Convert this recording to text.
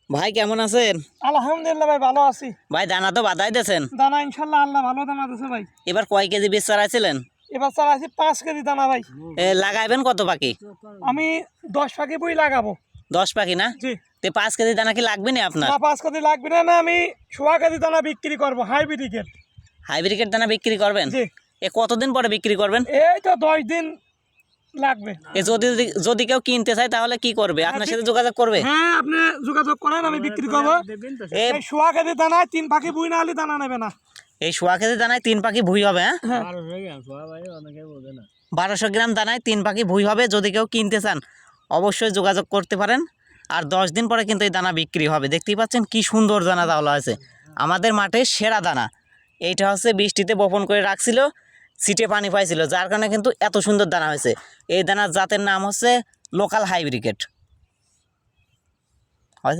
ভাই কেমন আছেন? আলহামদুলিল্লাহ ভাই, ভালো আছি। ভাই দানা তো বাধাই দিয়েছেন, দানা ইনশাল্লাহ আল্লাহ ভালো দানা দিছে ভাই। এবার কয় কেজি বীজ চারাইছিলেন? এবার চালাইছি 5 কেজি দানা ভাই। লাগাইবেন কত পাখি? আমি 10 পাখি বই লাগাবো। 10 পাখি না? জি। তে 5 কেজি দানা কি লাগবে না আপনার? না 5 কেজি লাগবে না, আমি 1.5 কেজি দানা বিক্রি করবো হাইব্রিডের। হাইব্রিকেট দানা বিক্রি করবেন? জি। কতদিন পরে বিক্রি করবেন? এই তো 10 দিন লাগবে। যদি যদি কেউ কিনতে চায় তাহলে কি করবে? আপনার সাথে যোগাযোগ করবে? হ্যাঁ, আপনি যোগাযোগ করেন, আমি বিক্রি করবো। এই 1.5 কেজি দানায় 3 পাখি বই না হলে দানা নেবে না। এই 1.5 কেজি দানায় 3 পাখি ভুই হবে? হ্যাঁ, 1200 গ্রাম দানায় 3 পাখি ভুই হবে। যদি কেউ কিনতে চান অবশ্যই যোগাযোগ করতে পারেন। আর 10 দিন পরে কিন্তু এই দানা বিক্রি হবে। দেখতেই পাচ্ছেন কি সুন্দর দানা দেওয়া আছে, আমাদের মাঠে সেরা দানা। এইটা হচ্ছে বৃষ্টিতে বপন করে রাখছিল, সিটে পানি পাইছিল, যার কারণে কিন্তু এত সুন্দর দানা হয়েছে। এই দানার জাতের নাম হচ্ছে লোকাল হাইব্রিকেট।